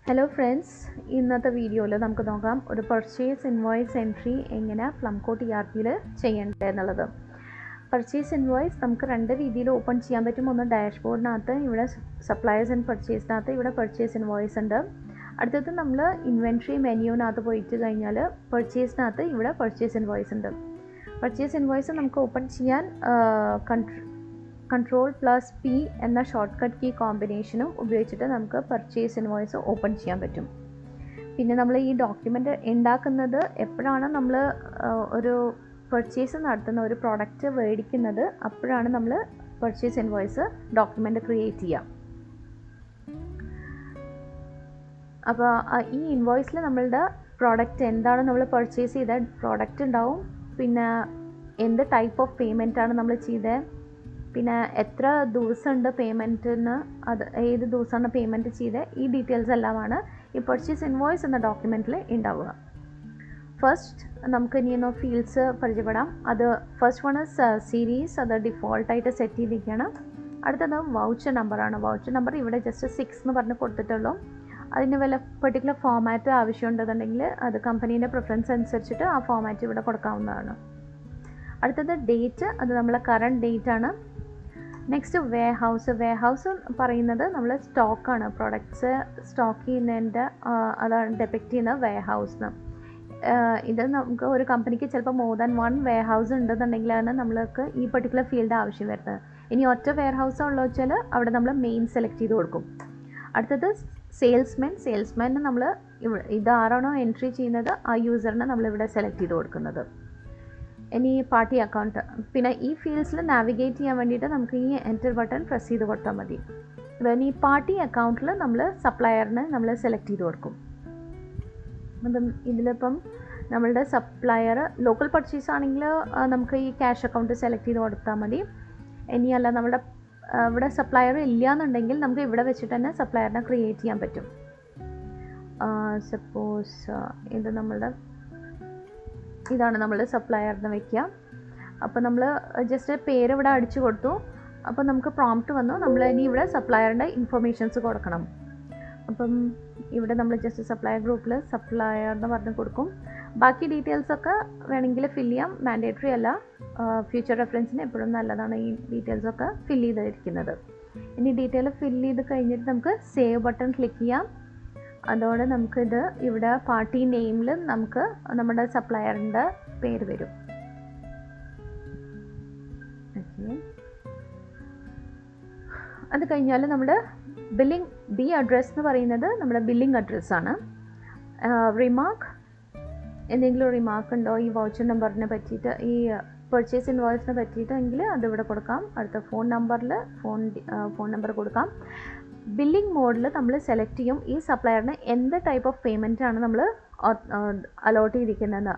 Hello friends, ഇന്നത്തെ വീഡിയോയിൽ നമുക്ക് നോക്കാം ഒരു പർച്ചേസ് ഇൻവോയ്സ് എൻട്രി എങ്ങനെ ഫ്ലംകോ TRPയിൽ ചെയ്യേണ്ടത് എന്നുള്ളത്. പർച്ചേസ് ഇൻവോയ്സ് നമുക്ക് രണ്ട് രീതിയിൽ ഓപ്പൺ ചെയ്യാൻ പറ്റും. ഒന്ന് ഡാഷ്ബോർഡിനകത്ത്, ഇവിടെ സപ്ലയേഴ്സ് ആൻഡ് പർച്ചേസിനകത്ത് ഇവിടെ പർച്ചേസ് ഇൻവോയ്സ് ഉണ്ട്. അടുത്തത് നമ്മൾ ഇൻവെൻട്രി മെനുവിനകത്ത് പോയിട്ട് കഴിഞ്ഞാൽ പർച്ചേസിനകത്ത് ഇവിടെ പർച്ചേസ് ഇൻവോയ്സ് ഉണ്ട്. പർച്ചേസ് ഇൻവോയ്സ് നമുക്ക് ഓപ്പൺ ചെയ്യാൻ Ctrl+P എന്ന ഷോർട്ട് കട്ട് കീ കോമ്പിനേഷനും ഉപയോഗിച്ചിട്ട് നമുക്ക് പർച്ചേസ് ഇൻവോയ്സ് ഓപ്പൺ ചെയ്യാൻ പറ്റും. പിന്നെ നമ്മൾ ഈ ഡോക്യുമെൻ്റ് ഉണ്ടാക്കുന്നത് എപ്പോഴാണ് നമ്മൾ ഒരു പർച്ചേസ് നടത്തുന്ന ഒരു പ്രോഡക്റ്റ് മേടിക്കുന്നത്, അപ്പോഴാണ് നമ്മൾ പർച്ചേസ് ഇൻവോയ്സ് ഡോക്യുമെൻ്റ് ക്രിയേറ്റ് ചെയ്യുക. അപ്പോൾ ഈ ഇൻവോയ്സിൽ നമ്മളുടെ പ്രോഡക്റ്റ് എന്താണ് നമ്മൾ പർച്ചേസ് ചെയ്ത പ്രോഡക്റ്റ് ഉണ്ടാവും, പിന്നെ എന്ത് ടൈപ്പ് ഓഫ് പേയ്മെൻറ്റാണ് നമ്മൾ ചെയ്തത്, പിന്നെ എത്ര ദിവസമുണ്ട് പേയ്മെൻറ്റിന്, അത് ഏത് ദിവസമാണ് പേയ്മെൻറ്റ് ചെയ്തത്, ഈ ഡീറ്റെയിൽസ് എല്ലാമാണ് ഈ പർച്ചേസ് ഇൻവോയ്സ് എന്ന ഡോക്യുമെൻറ്റിൽ ഉണ്ടാവുക. ഫസ്റ്റ് നമുക്ക് ഇനിയൊന്ന് ഫീൽഡ്സ് പരിചയപ്പെടാം. അത് ഫസ്റ്റ് വൺ സീരീസ്, അത് ഡിഫോൾട്ടായിട്ട് സെറ്റ് ചെയ്തിരിക്കുകയാണ്. അടുത്തത് വൗച്ചർ നമ്പറാണ്. വൗച്ചർ നമ്പർ ഇവിടെ ജസ്റ്റ് 6 എന്ന് പറഞ്ഞ് കൊടുത്തിട്ടുള്ളൂ. അതിന് വല്ല പെർട്ടിക്കുലർ ഫോമാറ്റ് ആവശ്യമുണ്ടെന്നുണ്ടെങ്കിൽ അത് കമ്പനീൻ്റെ പ്രിഫറൻസ് അനുസരിച്ചിട്ട് ആ ഫോമാറ്റ് ഇവിടെ കൊടുക്കാവുന്നതാണ്. അടുത്തത് ഡേറ്റ്, അത് നമ്മളെ കറണ്ട് ഡേറ്റ് ആണ്. നെക്സ്റ്റ് വെയർഹൗസ് പറയുന്നത് നമ്മൾ സ്റ്റോക്കാണ്, പ്രൊഡക്ട്സ് സ്റ്റോക്ക് ചെയ്യുന്നതിൻ്റെ അതാണ് ഡെപിക്റ്റ് ചെയ്യുന്ന വെയർഹൗസ്. ഇത് നമുക്ക് ഒരു കമ്പനിക്ക് ചിലപ്പോൾ മോർ ദാൻ 1 വെയർഹൗസ് ഉണ്ടെന്നുണ്ടെങ്കിലാണ് നമ്മൾക്ക് ഈ പെർട്ടിക്കുലർ ഫീൽഡ് ആവശ്യം വരുന്നത്. ഇനി ഒറ്റ വെയർഹൗസ് ഉള്ളത് വെച്ചാൽ അവിടെ നമ്മൾ മെയിൻ സെലക്ട് ചെയ്ത് കൊടുക്കും. അടുത്തത് സെയിൽസ്മാൻ നമ്മൾ ഇതാരാണോ എൻട്രി ചെയ്യുന്നത് ആ യൂസറിനെ നമ്മളിവിടെ സെലക്ട് ചെയ്ത് കൊടുക്കുന്നത്. ഇനി പാർട്ടി അക്കൗണ്ട്, പിന്നെ ഈ ഫീൽഡ്സിൽ നാവിഗേറ്റ് ചെയ്യാൻ വേണ്ടിയിട്ട് നമുക്ക് ഈ എൻറ്റർ ബട്ടൺ പ്രസ് ചെയ്ത് കൊടുത്താൽ മതി. ഈ പാർട്ടി അക്കൗണ്ടിൽ നമ്മൾ സപ്ലയറിനെ നമ്മൾ സെലക്ട് ചെയ്ത് കൊടുക്കും. അപ്പം ഇതിലിപ്പം നമ്മളുടെ സപ്ലയർ ലോക്കൽ പർച്ചേസ് ആണെങ്കിൽ നമുക്ക് ഈ ക്യാഷ് അക്കൗണ്ട് സെലക്ട് ചെയ്ത് കൊടുത്താൽ മതി. ഇനിയല്ല നമ്മുടെ ഇവിടെ സപ്ലയർ ഇല്ല എന്നുണ്ടെങ്കിൽ നമുക്ക് ഇവിടെ വെച്ചിട്ട് തന്നെ സപ്ലയറിനെ ക്രിയേറ്റ് ചെയ്യാൻ പറ്റും. സപ്പോസ് ഇത് നമ്മളുടെ ഇതാണ് നമ്മളുടെ സപ്ലയറിന് വയ്ക്കുക. അപ്പോൾ നമ്മൾ ജസ്റ്റ് പേര് ഇവിടെ അടിച്ചു കൊടുത്തു. അപ്പോൾ നമുക്ക് പ്രോംപ്റ്റ് വന്നു, നമ്മൾ ഇനി ഇവിടെ സപ്ലയറിൻ്റെ ഇൻഫർമേഷൻസ് കൊടുക്കണം. അപ്പം ഇവിടെ നമ്മൾ ജസ്റ്റ് സപ്ലയർ ഗ്രൂപ്പിൽ സപ്ലയർ എന്ന് പറഞ്ഞ് കൊടുക്കും. ബാക്കി ഡീറ്റെയിൽസൊക്കെ വേണമെങ്കിൽ ഫില്ല് ചെയ്യാം, മാൻഡേറ്ററി അല്ല. ഫ്യൂച്ചർ റെഫറൻസിന് എപ്പോഴും നല്ലതാണ് ഈ ഡീറ്റെയിൽസൊക്കെ ഫില്ല് ചെയ്തിരിക്കുന്നത്. ഇനി ഡീറ്റെയിൽ ഫില്ല് ചെയ്ത് കഴിഞ്ഞിട്ട് നമുക്ക് സേവ് ബട്ടൺ ക്ലിക്ക് ചെയ്യാം. അതോടെ നമുക്കിത് ഇവിടെ പാർട്ടി നെയിമിൽ നമുക്ക് നമ്മുടെ സപ്ലയറിൻ്റെ പേര് വരും. ഓക്കെ, അത് കഴിഞ്ഞാൽ നമ്മുടെ ബി അഡ്രസ് എന്ന് പറയുന്നത് നമ്മുടെ ബില്ലിംഗ് അഡ്രസ്സാണ്. റിമാർക്ക്, എന്തെങ്കിലും റിമാർക്ക് ഉണ്ടോ ഈ വൗച്ചർ നമ്പറിനെ പറ്റിയിട്ട്, ഈ പർച്ചേസ് ഇൻവോയ്സിനെ പറ്റിയിട്ടെങ്കിൽ അതിവിടെ കൊടുക്കാം. അടുത്ത ഫോൺ നമ്പറിൽ ഫോൺ നമ്പർ കൊടുക്കാം. ബില്ലിംഗ് മോഡിൽ നമ്മൾ സെലക്ട് ചെയ്യും ഈ സപ്ലയറിന് എന്ത് ടൈപ്പ് ഓഫ് പേയ്മെൻ്റ് ആണ് നമ്മൾ അലോട്ട് ചെയ്തിരിക്കുന്നതെന്ന്.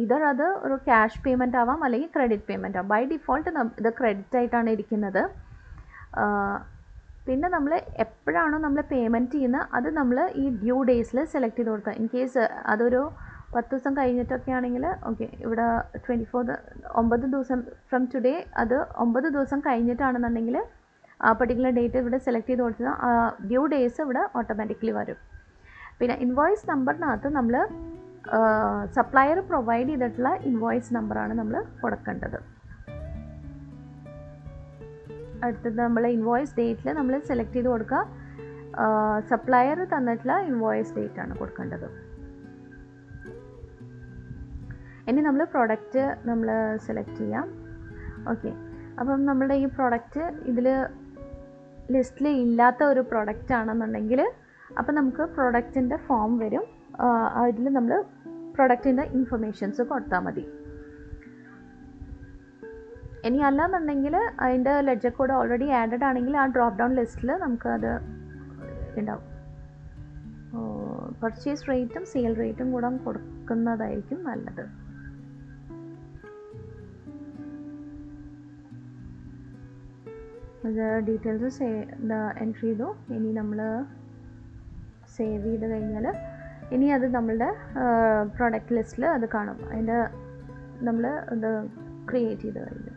ഇതർ അത് ഒരു ക്യാഷ് പേയ്മെൻ്റ് ആവാം, അല്ലെങ്കിൽ ക്രെഡിറ്റ് പേയ്മെൻ്റ് ആവാം. ബൈ ഡിഫോൾട്ട് ഇത് ക്രെഡിറ്റ് ആയിട്ടാണ് ഇരിക്കുന്നത്. പിന്നെ നമ്മൾ എപ്പോഴാണോ നമ്മൾ പേയ്മെൻറ്റ് ചെയ്യുന്നത് അത് നമ്മൾ ഈ ഡ്യൂ ഡേയ്സിൽ സെലക്ട് ചെയ്ത് കൊടുക്കുക. ഇൻ കേസ് അതൊരു 10 ദിവസം കഴിഞ്ഞിട്ടൊക്കെ ആണെങ്കിൽ ഓക്കെ, ഇവിടെ 9 ദിവസം ഫ്രം ടുഡേ, അത് 9 ദിവസം കഴിഞ്ഞിട്ടാണെന്നുണ്ടെങ്കിൽ ആ പെർട്ടിക്കുലർ ഡേറ്റ് ഇവിടെ സെലക്ട് ചെയ്ത് കൊടുത്താൽ ആ ഡ്യൂ ഡേയ്സ് ഇവിടെ ഓട്ടോമാറ്റിക്കലി വരും. പിന്നെ ഇൻവോയ്സ് നമ്പറിനകത്ത് നമ്മൾ സപ്ലയർ പ്രൊവൈഡ് ചെയ്തിട്ടുള്ള ഇൻവോയ്സ് നമ്പറാണ് നമ്മൾ കൊടുക്കേണ്ടത്. അടുത്തത് നമ്മൾ ഇൻവോയ്സ് ഡേറ്റിൽ നമ്മൾ സെലക്ട് ചെയ്ത് കൊടുക്കുക. സപ്ലയർ തന്നിട്ടുള്ള ഇൻവോയ്സ് ഡേറ്റ് ആണ് കൊടുക്കേണ്ടത്. ഇനി നമ്മൾ പ്രൊഡക്റ്റ് നമ്മൾ സെലക്ട് ചെയ്യാം. ഓക്കെ, അപ്പം നമ്മളുടെ ഈ പ്രൊഡക്റ്റ് ഇതിൽ ലിസ്റ്റിൽ ഇല്ലാത്ത ഒരു പ്രൊഡക്റ്റ് ആണെന്നുണ്ടെങ്കിൽ അപ്പം നമുക്ക് പ്രൊഡക്റ്റിൻ്റെ ഫോം വരും. അതിൽ നമ്മൾ പ്രൊഡക്റ്റിൻ്റെ ഇൻഫർമേഷൻസ് കൊടുത്താൽ മതി. ഇനി അല്ലാന്നുണ്ടെങ്കിൽ അതിൻ്റെ ലെഡ്ജർ കോഡ് ഓൾറെഡി ആഡഡ് ആണെങ്കിൽ ആ ഡ്രോപ്പ് ഡൗൺ ലിസ്റ്റിൽ നമുക്കത് ഉണ്ടാവും. പർച്ചേസ് റേറ്റും സെയിൽ റേറ്റും കൂടെ കൊടുക്കുന്നതായിരിക്കും നല്ലത്. അത് ഡീറ്റെയിൽസ് എൻട്രി ചെയ്തു. ഇനി നമ്മൾ സേവ് ചെയ്ത് കഴിഞ്ഞാൽ ഇനി അത് നമ്മളുടെ പ്രൊഡക്റ്റ് ലിസ്റ്റിൽ അത് കാണും. അതിൻ്റെ നമ്മൾ ഇത് ക്രിയേറ്റ് ചെയ്ത് കഴിഞ്ഞു.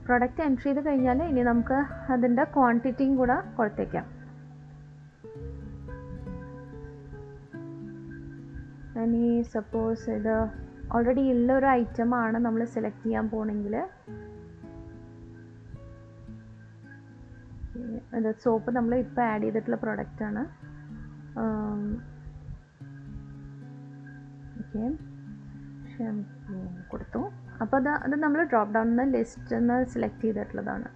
പ്രൊഡക്റ്റ് എൻട്രി ചെയ്ത് കഴിഞ്ഞാൽ ഇനി നമുക്ക് അതിൻ്റെ ക്വാണ്ടിറ്റിയും കൂടെ കൊടുത്തേക്കാം. ഇനി സപ്പോസ് ഇത് ഓൾറെഡി ഉള്ളൊരു ഐറ്റമാണ് നമ്മൾ സെലക്ട് ചെയ്യാൻ പോകണമെങ്കിൽ, ഇത് സോപ്പ് നമ്മൾ ഇപ്പോൾ ആഡ് ചെയ്തിട്ടുള്ള പ്രൊഡക്റ്റാണ്. ഓക്കെ, ഷാംപൂ കൊടുത്തു. അപ്പോൾ അത് നമ്മൾ ഡ്രോപ്പ് ഡൗൺ ലിസ്റ്റിൽ നിന്ന് സെലക്ട് ചെയ്തിട്ടുള്ളതാണ്.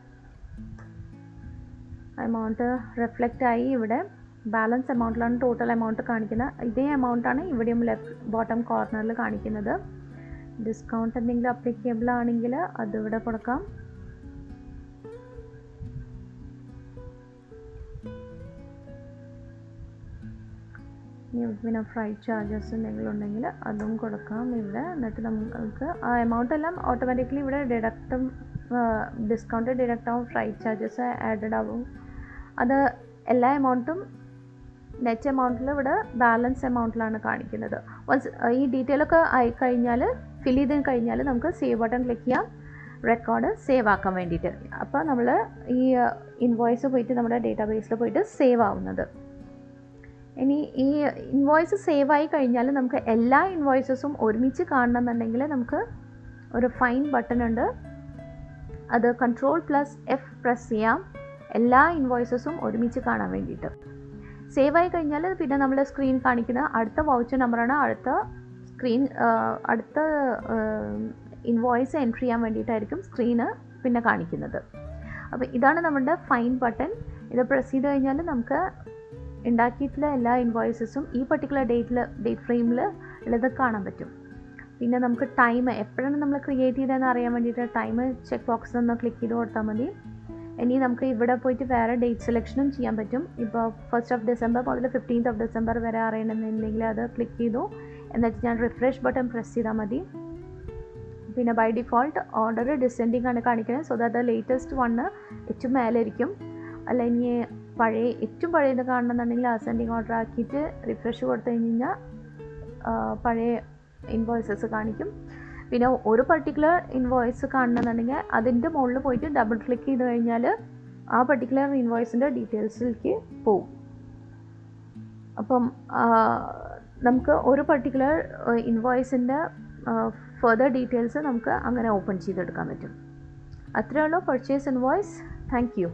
എമൗണ്ട് റിഫ്ലക്റ്റ് ആയി ഇവിടെ ബാലൻസ് എമൗണ്ടിലാണ് ടോട്ടൽ എമൗണ്ട് കാണിക്കുന്നത്. ഇതേ എമൗണ്ടാണ് ഇവിടെയും ബോട്ടം കോർണറിൽ കാണിക്കുന്നത്. ഡിസ്കൗണ്ട് എന്തെങ്കിലും അപ്ലിക്കബിൾ ആണെങ്കിൽ അതിവിടെ കൊടുക്കാം. പിന്നെ ഫ്രൈറ്റ് ചാർജസ് എന്തെങ്കിലും ഉണ്ടെങ്കിൽ അതും കൊടുക്കാം ഇവിടെ. എന്നിട്ട് നമുക്ക് ആ എമൗണ്ട് എല്ലാം ഓട്ടോമാറ്റിക്കലി ഇവിടെ ഡിസ്കൗണ്ട് ഡിഡക്റ്റ് ആവും, ഫ്രൈറ്റ് ചാർജസ് ആഡഡ് ആവും. അത് എല്ലാ എമൗണ്ടും നെറ്റ് എമൗണ്ടിൽ ഇവിടെ ബാലൻസ് എമൗണ്ടിലാണ് കാണിക്കുന്നത്. വൺസ് ഈ ഡീറ്റെയിലൊക്കെ ആയി കഴിഞ്ഞാൽ, ഫിൽ ചെയ്ത് കഴിഞ്ഞാൽ നമുക്ക് സേവ് ബട്ടൺ ക്ലിക്ക് ചെയ്യാം, റെക്കോർഡ് സേവ് ആക്കാൻ വേണ്ടിയിട്ട്. അപ്പോൾ നമ്മൾ ഈ ഇൻവോയ്സ് പോയിട്ട് നമ്മുടെ ഡേറ്റാബേസിൽ പോയിട്ട് സേവ് ആവുന്നത്. ഇനി ഈ ഇൻവോയ്സ് സേവ് ആയി കഴിഞ്ഞാൽ നമുക്ക് എല്ലാ ഇൻവോയ്സസും ഒരുമിച്ച് കാണണമെന്നുണ്ടെങ്കിൽ നമുക്ക് ഒരു ഫൈൻ ബട്ടൺ ഉണ്ട്, അത് Ctrl+F പ്രസ് ചെയ്യാം, എല്ലാ ഇൻവോയ്സസും ഒരുമിച്ച് കാണാൻ വേണ്ടിയിട്ട്. സേവ് ആയി കഴിഞ്ഞാൽ പിന്നെ നമ്മുടെ സ്ക്രീൻ കാണിക്കുന്ന അടുത്ത വൗച്ചർ നമ്പറാണ് അടുത്ത ഇൻവോയ്സ് എൻട്രി ചെയ്യാൻ വേണ്ടിയിട്ടായിരിക്കും സ്ക്രീന് പിന്നെ കാണിക്കുന്നത്. അപ്പോൾ ഇതാണ് നമ്മുടെ ഫൈൻ ബട്ടൺ. ഇത് പ്രസ് ചെയ്ത് കഴിഞ്ഞാൽ നമുക്ക് ഉണ്ടാക്കിയിട്ടുള്ള എല്ലാ ഇൻവോയ്സസും ഈ പർട്ടിക്കുലർ ഡേറ്റ് ഫ്രെയിമിൽ ഉള്ളത് കാണാൻ പറ്റും. പിന്നെ നമുക്ക് ടൈം എപ്പോഴാണ് നമ്മൾ ക്രിയേറ്റ് ചെയ്തതെന്ന് അറിയാൻ വേണ്ടിയിട്ട് ടൈം ചെക്ക് ബോക്സിൽ ഒന്ന് ക്ലിക്ക് ചെയ്ത് കൊടുത്താൽ മതി. ഇനി നമുക്ക് ഇവിടെ പോയിട്ട് വേറെ ഡേറ്റ് സെലക്ഷനും ചെയ്യാൻ പറ്റും. ഇപ്പോൾ 1st December മുതൽ 15th December വരെ അറിയണമെന്നുണ്ടെങ്കിൽ അത് ക്ലിക്ക് ചെയ്തു, എന്നിട്ട് ഞാൻ റിഫ്രഷ് ബട്ടൺ പ്രസ് ചെയ്താൽ മതി. പിന്നെ ബൈ ഡിഫോൾട്ട് ഓർഡർ ഡിസെൻഡിങ് ആണ് കാണിക്കുന്നത്. സോ ദാറ്റ് ലേറ്റസ്റ്റ് വണ്ണ് ഏറ്റവും മേലായിരിക്കും. അല്ല ഇനി ഏറ്റവും പഴയത് കാണണമെന്നുണ്ടെങ്കിൽ അസെൻഡിങ് ഓർഡർ ആക്കിയിട്ട് റിഫ്രഷ് കൊടുത്തു കഴിഞ്ഞാൽ പഴയ ഇൻവോയ്സസ് കാണിക്കും. പിന്നെ ഒരു പർട്ടിക്കുലർ ഇൻവോയ്സ് കാണണമെന്നുണ്ടെങ്കിൽ അതിൻ്റെ മുകളിൽ പോയിട്ട് ഡബിൾ ക്ലിക്ക് ചെയ്ത് കഴിഞ്ഞാൽ ആ പർട്ടിക്കുലർ ഇൻവോയ്സിൻ്റെ ഡീറ്റെയിൽസിലേക്ക് പോകും. അപ്പം നമുക്ക് ഒരു പർട്ടിക്കുലർ ഇൻവോയ്സിൻ്റെ ഫർദർ ഡീറ്റെയിൽസ് നമുക്ക് അങ്ങനെ ഓപ്പൺ ചെയ്തെടുക്കാൻ പറ്റും. അത്രയേ ഉള്ളൂ പർച്ചേസ് ഇൻവോയ്സ്. Thank you.